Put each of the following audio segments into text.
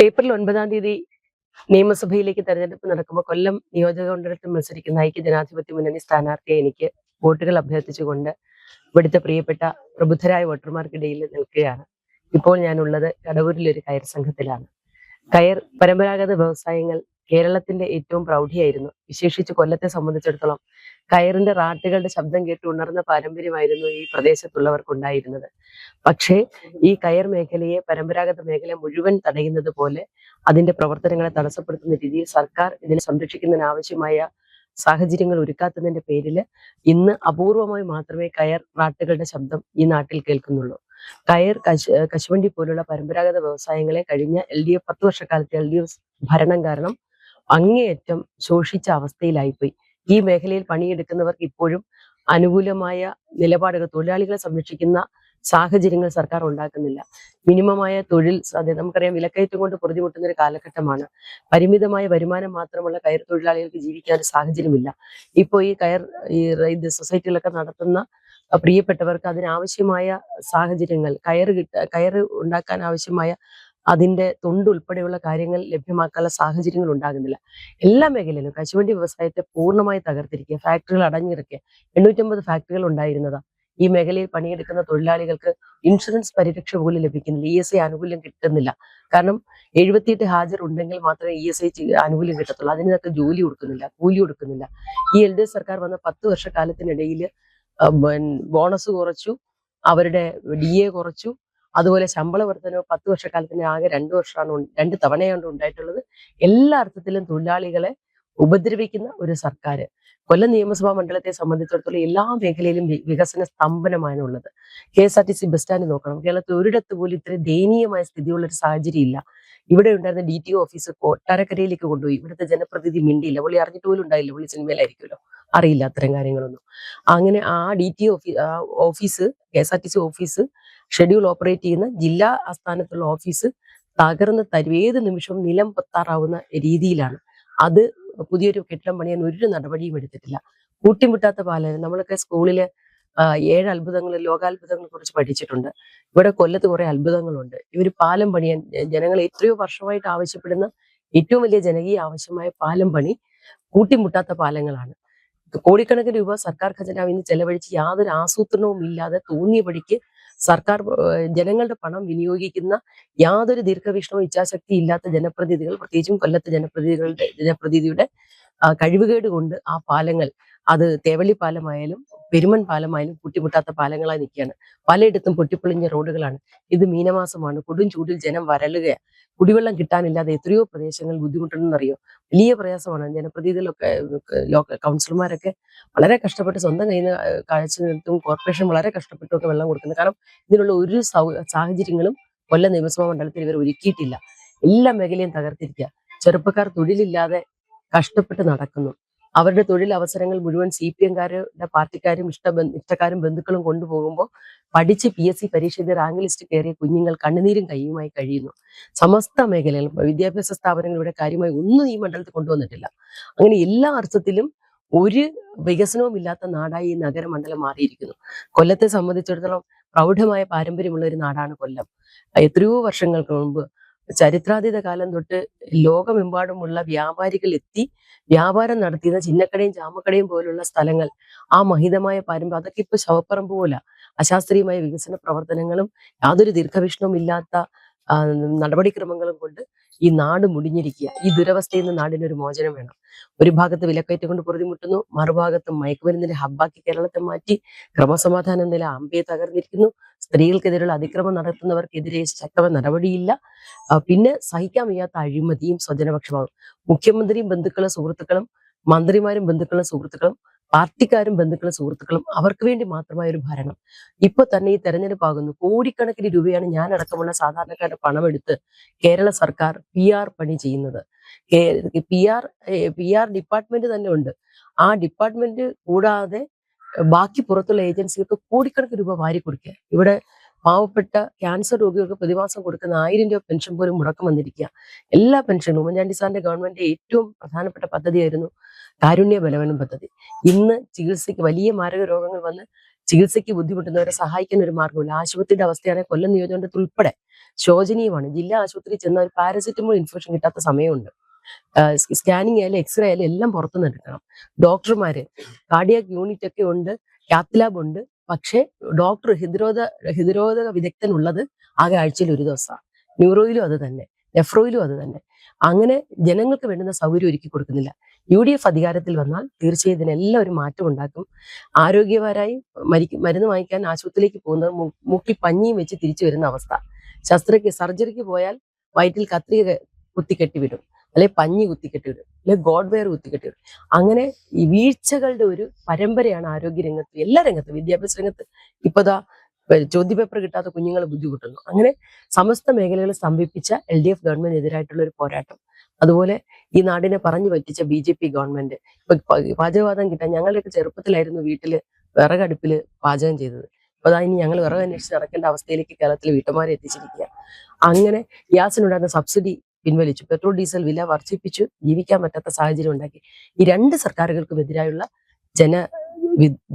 April 9-ാം തീയതി നിയമസഭയിലേക്ക് തെരഞ്ഞെടുപ്പ് നടക്കുമ്പോൾ കൊല്ലം നിയോജക മണ്ഡലത്തിൽ മത്സരിക്കുന്ന ഐക്യ ജനാധിപത്യ മുന്നണി സ്ഥാനാർത്ഥിയെ എനിക്ക് വോട്ടുകൾ അഭ്യർത്ഥിച്ചുകൊണ്ട് ഇവിടുത്തെ പ്രിയപ്പെട്ട പ്രബുദ്ധരായ വോട്ടർമാർക്കിടയിൽ നിൽക്കുകയാണ്. ഇപ്പോൾ ഞാനുള്ളത് കടവൂരിലെ ഒരു കയർ സംഘത്തിലാണ്. കയർ പരമ്പരാഗത വ്യവസായങ്ങൾ കേരളത്തിന്റെ ഏറ്റവും പ്രൗഢിയായിരുന്നു. വിശേഷിച്ച് കൊല്ലത്തെ സംബന്ധിച്ചിടത്തോളം കയറിന്റെ റാട്ടുകളുടെ ശബ്ദം കേട്ട് ഉണർന്ന പാരമ്പര്യമായിരുന്നു ഈ പ്രദേശത്തുള്ളവർക്കുണ്ടായിരുന്നത്. പക്ഷേ ഈ കയർ മേഖലയെ പരമ്പരാഗത മേഖല മുഴുവൻ തടയുന്നത് പോലെ അതിന്റെ പ്രവർത്തനങ്ങളെ തടസ്സപ്പെടുത്തുന്ന രീതിയിൽ സർക്കാർ ഇതിനെ സംരക്ഷിക്കുന്നതിന് ആവശ്യമായ സാഹചര്യങ്ങൾ ഒരുക്കാത്തതിന്റെ പേരിൽ ഇന്ന് അപൂർവമായി മാത്രമേ കയർ റാട്ടുകളുടെ ശബ്ദം ഈ നാട്ടിൽ കേൾക്കുന്നുള്ളൂ. കയർ കശുവണ്ടി പോലുള്ള പരമ്പരാഗത വ്യവസായങ്ങളെ കഴിഞ്ഞ LDF 10 വർഷക്കാലത്തെ LDF ഭരണം കാരണം അങ്ങേയറ്റം ശോഷിച്ച അവസ്ഥയിലായിപ്പോയി. ഈ മേഖലയിൽ പണിയെടുക്കുന്നവർക്ക് ഇപ്പോഴും അനുകൂലമായ നിലപാടുകൾ, തൊഴിലാളികളെ സംരക്ഷിക്കുന്ന സാഹചര്യങ്ങൾ സർക്കാർ ഉണ്ടാക്കുന്നില്ല. മിനിമമായ തൊഴിൽ സാധ്യത, നമുക്കറിയാം വിലക്കയറ്റം കൊണ്ട് പൊറുതിമുട്ടുന്ന ഒരു കാലഘട്ടമാണ്. പരിമിതമായ വരുമാനം മാത്രമുള്ള കയർ തൊഴിലാളികൾക്ക് ജീവിക്കാൻ ഒരു സാഹചര്യമില്ല. ഇപ്പോൾ ഈ ഇത് സൊസൈറ്റികളൊക്കെ നടത്തുന്ന പ്രിയപ്പെട്ടവർക്ക് അതിനാവശ്യമായ സാഹചര്യങ്ങൾ, കയറ് ഉണ്ടാക്കാൻ ആവശ്യമായ അതിന്റെ തൊണ്ട് ഉൾപ്പെടെയുള്ള കാര്യങ്ങൾ ലഭ്യമാക്കാനുള്ള സാഹചര്യങ്ങൾ ഉണ്ടാകുന്നില്ല. എല്ലാ മേഖലയിലും കശുവണ്ടി വ്യവസായത്തെ പൂർണ്ണമായി തകർത്തിരിക്കുക, ഫാക്ടറികൾ അടഞ്ഞിരിക്കുക. 850 ഫാക്ടറികൾ ഉണ്ടായിരുന്നതാ. ഈ മേഖലയിൽ പണിയെടുക്കുന്ന തൊഴിലാളികൾക്ക് ഇൻഷുറൻസ് പരിരക്ഷ പോലും ലഭിക്കുന്നില്ല, ESI ആനുകൂല്യം കിട്ടുന്നില്ല. കാരണം 78 ഹാജർ ഉണ്ടെങ്കിൽ മാത്രമേ ESI ആനുകൂല്യം കിട്ടത്തുള്ളൂ. അതിനൊക്കെ ജോലി കൊടുക്കുന്നില്ല, കൂലി കൊടുക്കുന്നില്ല. ഈ LDF സർക്കാർ വന്ന 10 വർഷക്കാലത്തിനിടയിൽ ബോണസ് കുറച്ചു, അവരുടെ DA കുറച്ചു, അതുപോലെ ശമ്പള വർധനവ് 10 വർഷക്കാലത്തിന് ആകെ 2 തവണയാണ് ഉണ്ടായിട്ടുള്ളത്. എല്ലാ അർത്ഥത്തിലും തൊഴിലാളികളെ ഉപദ്രവിക്കുന്ന ഒരു സർക്കാർ. കൊല്ലം നിയമസഭാ മണ്ഡലത്തെ സംബന്ധിച്ചിടത്തോളം എല്ലാ മേഖലയിലും വികസന സ്തംഭനമാണുള്ളത്. KSRTC ബസ് സ്റ്റാൻഡ് നോക്കണം, കേരളത്തിൽ ഒരിടത്ത് പോലും ഇത്രയും ദയനീയമായ സ്ഥിതിയുള്ള ഒരു സാഹചര്യം ഇല്ല. ഇവിടെ ഉണ്ടായിരുന്ന DTO ഓഫീസ് കൊട്ടാരക്കരയിലേക്ക് കൊണ്ടുപോയി. ഇവിടുത്തെ ജനപ്രതിനിധി മിണ്ടിയില്ല. പുള്ളി അറിഞ്ഞിട്ട് പോലും ഉണ്ടായില്ല, പുള്ളി സിനിമയിലായിരിക്കുമല്ലോ, അറിയില്ല അത്തരം കാര്യങ്ങളൊന്നും. അങ്ങനെ ആ DTO office, KSRTC office, schedule operate ചെയ്യുന്ന ജില്ലാ ആസ്ഥാനത്തുള്ള ഓഫീസ് തകർന്ന് ഏത് നിമിഷവും നിലം പൊത്താറാവുന്ന രീതിയിലാണ്. അത് പുതിയൊരു കെട്ടിടം പണിയാൻ ഒരു നടപടിയും എടുത്തിട്ടില്ല. കൂട്ടിമുട്ടാത്ത പാലം, നമ്മളൊക്കെ സ്കൂളില് 7 അത്ഭുതങ്ങൾ, ലോകാത്ഭുതങ്ങളെ കുറിച്ച് പഠിച്ചിട്ടുണ്ട്. ഇവിടെ കൊല്ലത്ത് കുറെ അത്ഭുതങ്ങളുണ്ട്. ഇവര് പാലം പണിയാൻ ജനങ്ങൾ എത്രയോ വർഷമായിട്ട് ആവശ്യപ്പെടുന്ന ഏറ്റവും വലിയ ജനകീയ ആവശ്യമായ പാലം പണി കൂട്ടിമുട്ടാത്ത പാലങ്ങളാണ്. കോടിക്കണക്കിന് രൂപ സർക്കാർ ഖജനാവിൽ നിന്ന് ചെലവഴിച്ച് യാതൊരു ആസൂത്രണവും ഇല്ലാതെ തോന്നിയ വഴിക്ക് സർക്കാർ ജനങ്ങളുടെ പണം വിനിയോഗിക്കുന്ന യാതൊരു ദീർഘവീക്ഷണവും ഇച്ഛാശക്തി ഇല്ലാത്ത ജനപ്രതിനിധികൾ, പ്രത്യേകിച്ചും കൊല്ലത്തെ ജനപ്രതിനിധിയുടെ കഴിവുകേട് കൊണ്ട് ആ പാലങ്ങൾ, അത് തേവള്ളി പാലമായാലും പെരുമൺ പാലമായാലും കൂട്ടിമുട്ടാത്ത പാലങ്ങളായി നിൽക്കുകയാണ്. പലയിടത്തും പൊട്ടിപ്പൊളിഞ്ഞ റോഡുകളാണ്. ഇത് മീനമാസമാണ്, കൊടും ചൂടിൽ ജനം വരളുകയാണ്. കുടിവെള്ളം കിട്ടാനില്ലാതെ എത്രയോ പ്രദേശങ്ങൾ ബുദ്ധിമുട്ടുണ്ടെന്നറിയോ. വലിയ പ്രയാസമാണ്. ജനപ്രതിനിധികളൊക്കെ, ലോക്കൽ കൗൺസിലർമാരൊക്കെ വളരെ കഷ്ടപ്പെട്ട് സ്വന്തം കയ്യിൽ നിന്ന് കാഴ്ച നിന്നിട്ടും കോർപ്പറേഷൻ വളരെ കഷ്ടപ്പെട്ടുമൊക്കെ വെള്ളം കൊടുക്കുന്നത്. കാരണം ഇതിനുള്ള ഒരു സാഹചര്യങ്ങളും കൊല്ലം നിയമസഭാ മണ്ഡലത്തിൽ ഇവർ ഒരുക്കിയിട്ടില്ല. എല്ലാ മേഖലയും തകർത്തിരിക്കുക. ചെറുപ്പക്കാർ തൊഴിലില്ലാതെ കഷ്ടപ്പെട്ട് നടക്കുന്നു. അവരുടെ തൊഴിൽ അവസരങ്ങൾ മുഴുവൻ CPM-കാരുടെ പാർട്ടിക്കാരും ഇഷ്ടക്കാരും ബന്ധുക്കളും കൊണ്ടുപോകുമ്പോൾ പഠിച്ച് PSC പരീക്ഷ എഴുതി റാങ്ക് ലിസ്റ്റ് കയറിയ കുഞ്ഞുങ്ങൾ കണ്ണുനീരും കയ്യുമായി കഴിയുന്നു. സമസ്ത മേഖലകളും വിദ്യാഭ്യാസ സ്ഥാപനങ്ങൾ ഇവിടെ കാര്യമായി ഒന്നും ഈ മണ്ഡലത്തിൽ കൊണ്ടുവന്നിട്ടില്ല. അങ്ങനെ എല്ലാ അർത്ഥത്തിലും ഒരു വികസനവും ഇല്ലാത്ത നാടായി ഈ നഗരമണ്ഡലം മാറിയിരിക്കുന്നു. കൊല്ലത്തെ സംബന്ധിച്ചിടത്തോളം പ്രൗഢമായ പാരമ്പര്യമുള്ള ഒരു നാടാണ് കൊല്ലം. എത്രയോ വർഷങ്ങൾക്ക് മുമ്പ്, ചരിത്രാതീത കാലം തൊട്ട് ലോകമെമ്പാടുമുള്ള വ്യാപാരികൾ എത്തി വ്യാപാരം നടത്തിയ ചിന്നക്കടയും ചാമക്കടയും പോലുള്ള സ്ഥലങ്ങൾ, ആ മഹിതമായ പാരമ്പര്യം, അതൊക്കെ ഇപ്പൊ ശവപ്പറമ്പ് പോലെ അശാസ്ത്രീയമായ വികസന പ്രവർത്തനങ്ങളും യാതൊരു ദീർഘവീക്ഷണവും ഇല്ലാത്ത നടപടിക്രമങ്ങളും കൊണ്ട് ഈ നാട് മുടിഞ്ഞിരിക്കുക. ഈ ദുരവസ്ഥയിൽ നിന്ന് നാടിനൊരു മോചനം വേണം. ഒരു ഭാഗത്ത് വിലക്കയറ്റം കൊണ്ട് പൊറുതിമുട്ടുന്നു, മറുഭാഗത്ത് മയക്കുമരുന്നിന്റെ ഹബ്ബാക്കി കേരളത്തെ മാറ്റി ക്രമസമാധാന നില അമ്പയെ തകർന്നിരിക്കുന്നു. സ്ത്രീകൾക്കെതിരെയുള്ള അതിക്രമം നടത്തുന്നവർക്കെതിരെ ശക്തമായ നടപടിയില്ല. പിന്നെ സഹിക്കാൻ വയ്യാത്ത അഴിമതിയും സ്വജനപക്ഷമാകും. മുഖ്യമന്ത്രിയും ബന്ധുക്കളും സുഹൃത്തുക്കളും, മന്ത്രിമാരും ബന്ധുക്കളും സുഹൃത്തുക്കളും, പാർട്ടിക്കാരും ബന്ധുക്കളും സുഹൃത്തുക്കളും, അവർക്ക് വേണ്ടി മാത്രമായ ഒരു ഭരണം. ഇപ്പൊ തന്നെ ഈ തെരഞ്ഞെടുപ്പാകുന്നു. കോടിക്കണക്കിന് രൂപയാണ് ഞാൻ അടക്കമുള്ള സാധാരണക്കാരുടെ പണമെടുത്ത് കേരള സർക്കാർ PR പണി ചെയ്യുന്നത്. PR ഡിപ്പാർട്ട്മെന്റ് തന്നെ ഉണ്ട്. ആ ഡിപ്പാർട്ട്മെന്റ് കൂടാതെ ബാക്കി പുറത്തുള്ള ഏജൻസികൾക്ക് കോടിക്കണക്കിന് രൂപ വാരി കൊടുക്കുക. ഇവിടെ പാവപ്പെട്ട ക്യാൻസർ രോഗികൾക്ക് പ്രതിമാസം കൊടുക്കുന്ന 1000 രൂപ പെൻഷൻ പോലും മുടക്കം വന്നിരിക്കുക. എല്ലാ പെൻഷനും, ഉമ്മൻചാണ്ടി സാറിന്റെ ഗവൺമെന്റ് ഏറ്റവും പ്രധാനപ്പെട്ട പദ്ധതിയായിരുന്നു കാരുണ്യ ബലവനം പദ്ധതി. ഇന്ന് ചികിത്സയ്ക്ക് വലിയ മാരക രോഗങ്ങൾ വന്ന് ചികിത്സയ്ക്ക് ബുദ്ധിമുട്ടുന്നവരെ സഹായിക്കുന്ന ഒരു മാർഗ്ഗമില്ല. ആശുപത്രിയുടെ അവസ്ഥയാണെങ്കിൽ കൊല്ലം നിയോജകമണ്ഡലത്തിൽ ഉൾപ്പെടെ ശോചനീയമാണ്. ജില്ലാ ആശുപത്രിയിൽ ചെന്ന ഒരു പാരസെറ്റമോൾ ഇൻഫെക്ഷൻ കിട്ടാത്ത സമയമുണ്ട്. സ്കാനിങ് ആയാലും എക്സ്റേ ആയാലും എല്ലാം പുറത്തുനിന്ന് എടുക്കണം. ഡോക്ടർമാര് കാർഡിയാക് യൂണിറ്റ് ഒക്കെ ഉണ്ട്, കാത്ത് ലാബ് ഉണ്ട്. പക്ഷേ ഡോക്ടർ ഹൃദ്രോധക വിദഗ്ധനുള്ളത് ആകെ ആഴ്ചയിൽ ഒരു ദിവസമാണ്. ന്യൂറോയിലും അത് തന്നെ, നെഫ്രോയിലും അത് തന്നെ. അങ്ങനെ ജനങ്ങൾക്ക് വേണ്ടുന്ന സൗകര്യം ഒരുക്കി കൊടുക്കുന്നില്ല. UDF അധികാരത്തിൽ വന്നാൽ തീർച്ചയായും ഇതിനെല്ലാം ഒരു മാറ്റം ഉണ്ടാക്കും. ആരോഗ്യപരമായി മരുന്ന് വാങ്ങിക്കാൻ ആശുപത്രിയിലേക്ക് പോകുന്നത് മൂക്കിൽ പഞ്ഞിയും വെച്ച് തിരിച്ചു വരുന്ന അവസ്ഥ. സർജറിക്ക് പോയാൽ വയറ്റിൽ കത്രിക കുത്തിക്കെട്ടി വിടും, അല്ലെ പഞ്ഞി കുത്തിക്കെട്ടി വിടും, അല്ലെ ഗോഡ് വെയർ കുത്തിക്കെട്ടി വിടും. അങ്ങനെ ഈ വീഴ്ചകളുടെ ഒരു പരമ്പരയാണ് ആരോഗ്യരംഗത്ത്, എല്ലാ രംഗത്തും. വിദ്യാഭ്യാസ രംഗത്ത് ഇപ്പതാ ചോദ്യപേപ്പർ കിട്ടാത്ത കുഞ്ഞുങ്ങൾ ബുദ്ധിമുട്ടുന്നു. അങ്ങനെ സമസ്ത മേഖലകൾ സ്തംഭിപ്പിച്ച LDF ഗവൺമെന്റിനെതിരായിട്ടുള്ള ഒരു പോരാട്ടം. അതുപോലെ ഈ നാടിനെ പറഞ്ഞു പറ്റിച്ച BJP ഗവൺമെന്റ്. ഇപ്പൊ പാചകവാദം കിട്ടാൻ ഞങ്ങളുടെയൊക്കെ ചെറുപ്പത്തിലായിരുന്നു വീട്ടില് വിറകടുപ്പില് പാചകം ചെയ്തത്. അപ്പൊ അതാ ഇനി ഞങ്ങൾ വിറക് അന്വേഷിച്ച് നടക്കേണ്ട അവസ്ഥയിലേക്ക് കേരളത്തിലെ വീട്ടമ്മമാരെ എത്തിച്ചിരിക്കുക. അങ്ങനെ ഗ്യാസിനുണ്ടായിരുന്ന സബ്സിഡി പിൻവലിച്ചു, പെട്രോൾ ഡീസൽ വില വർദ്ധിപ്പിച്ചു, ജീവിക്കാൻ പറ്റാത്ത സാഹചര്യം ഉണ്ടാക്കി. ഈ രണ്ട് സർക്കാരുകൾക്കും എതിരായുള്ള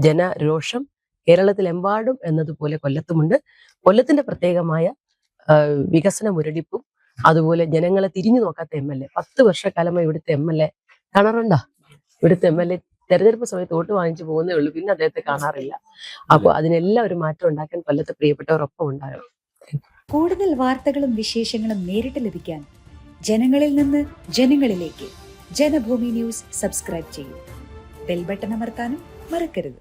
ജനരോഷം കേരളത്തിലെമ്പാടും എന്നതുപോലെ കൊല്ലത്തുമുണ്ട്. കൊല്ലത്തിന്റെ പ്രത്യേകമായ വികസന മുരടിപ്പും അതുപോലെ ജനങ്ങളെ തിരിഞ്ഞു നോക്കാത്ത MLA. 10 വർഷക്കാലമായി ഇവിടുത്തെ MLA കാണാറുണ്ടോ? ഇവിടുത്തെ MLA തെരഞ്ഞെടുപ്പ് സമയത്ത് വോട്ട് വാങ്ങിച്ചു പോകുന്നേ ഉള്ളൂ, പിന്നെ അദ്ദേഹത്തെ കാണാറില്ല. അപ്പോൾ അതിനെല്ലാം ഒരു മാറ്റം ഉണ്ടാക്കാൻ കൊല്ലത്തെ പ്രിയപ്പെട്ടവരൊപ്പം ഉണ്ടാകണം. കൂടുതൽ വാർത്തകളും വിശേഷങ്ങളും നേരിട്ട് ലഭിക്കാൻ ജനങ്ങളിൽ നിന്ന് ജനങ്ങളിലേക്ക് ജനഭൂമി ന്യൂസ് സബ്സ്ക്രൈബ് ചെയ്യൂ. ബെൽ ബട്ടൺ അമർത്താനും മറക്കരുത്.